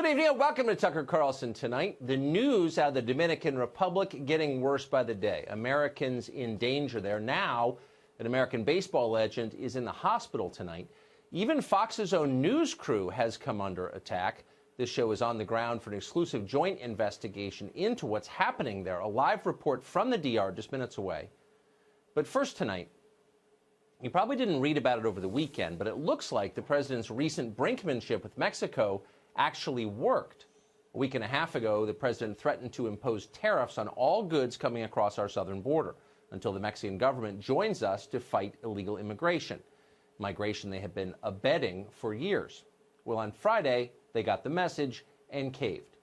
Good evening and welcome to Tucker Carlson Tonight. The news out of the Dominican Republic getting worse by the day. Americans in danger there. Now, an American baseball legend is in the hospital tonight. Even Fox's own news crew has come under attack. This show is on the ground for an exclusive joint investigation into what's happening there. A live report from the DR just minutes away. But first tonight, you probably didn't read about it over the weekend, but it looks like the president's recent brinkmanship with Mexico actually worked. A week and a half ago, the president threatened to impose tariffs on all goods coming across our southern border until the Mexican government joins us to fight illegal immigration. Migration they have been abetting for years. Well, on Friday, they got the message and caved.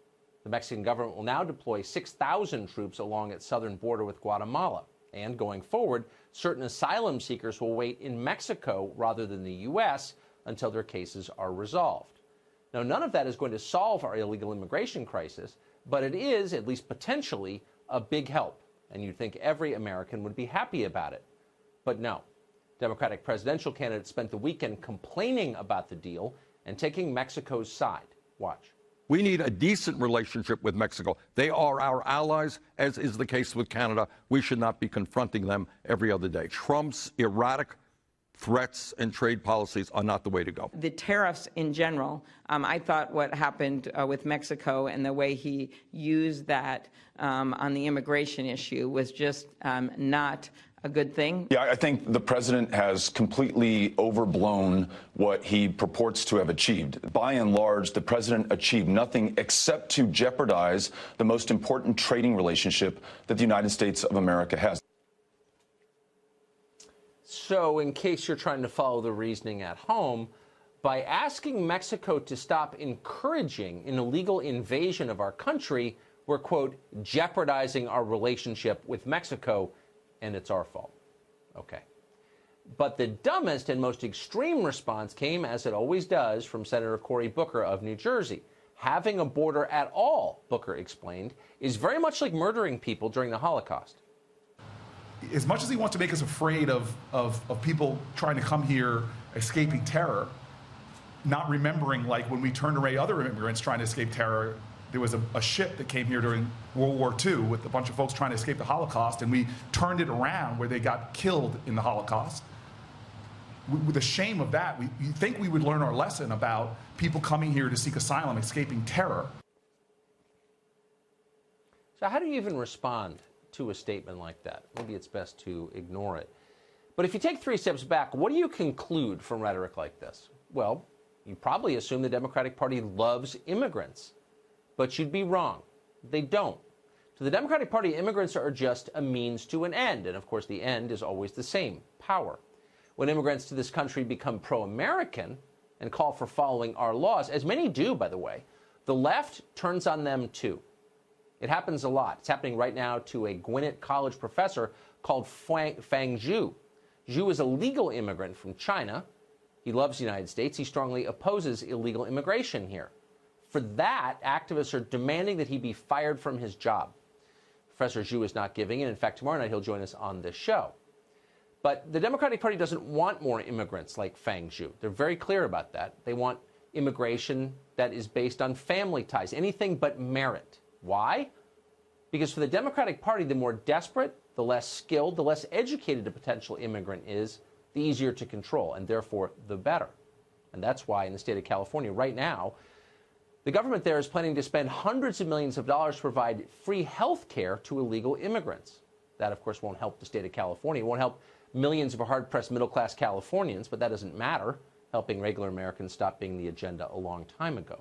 The Mexican government will now deploy 6,000 troops along its southern border with Guatemala. And going forward, certain asylum seekers will wait in Mexico rather than the U.S. until their cases are resolved. Now, none of that is going to solve our illegal immigration crisis, but it is, at least potentially, a big help. And you'd think every American would be happy about it. But no. Democratic presidential candidates spent the weekend complaining about the deal and taking Mexico's side. Watch. We need a decent relationship with Mexico. They are our allies, as is the case with Canada. We should not be confronting them every other day. Trump's erratic threats and trade policies are not the way to go. The tariffs in general, I thought what happened with Mexico and the way he used that on the immigration issue was just not a good thing. Yeah, I think the president has completely overblown what he purports to have achieved. By and large, the president achieved nothing except to jeopardize the most important trading relationship that the United States of America has. So, in case you're trying to follow the reasoning at home, by asking Mexico to stop encouraging an illegal invasion of our country, we're, quote, jeopardizing our relationship with Mexico, and it's our fault. Okay. But the dumbest and most extreme response came, as it always does, from Senator Cory Booker of New Jersey. Having a border at all, Booker explained, is very much like murdering people during the Holocaust. As much as he wants to make us afraid of people trying to come here escaping terror, not remembering, like, when we turned away other immigrants trying to escape terror, there was a ship that came here during World War II with a bunch of folks trying to escape the Holocaust, and we turned it around where they got killed in the Holocaust. With the shame of that, you think we would learn our lesson about people coming here to seek asylum, escaping terror. So how do you even respond to a statement like that? Maybe it's best to ignore it. But if you take 3 steps back, what do you conclude from rhetoric like this? Well, you probably assume the Democratic Party loves immigrants. But you'd be wrong. They don't. To the Democratic Party, immigrants are just a means to an end. And of course, the end is always the same: power. When immigrants to this country become pro-American and call for following our laws, as many do, by the way, the left turns on them too. It happens a lot. It's happening right now to a Gwinnett College professor called Fang Zhu. Zhu is a legal immigrant from China. He loves the United States. He strongly opposes illegal immigration here. For that, activists are demanding that he be fired from his job. Professor Zhu is not giving in. In fact, tomorrow night he'll join us on this show. But the Democratic Party doesn't want more immigrants like Fang Zhu. They're very clear about that. They want immigration that is based on family ties, anything but merit. Why? Because for the Democratic Party, the more desperate, the less skilled, the less educated a potential immigrant is, the easier to control, and therefore the better. And that's why in the state of California right now, the government there is planning to spend hundreds of millions of dollars to provide free health care to illegal immigrants. That, of course, won't help the state of California. It won't help millions of hard-pressed middle-class Californians, but that doesn't matter. Helping regular Americans stop being the agenda a long time ago.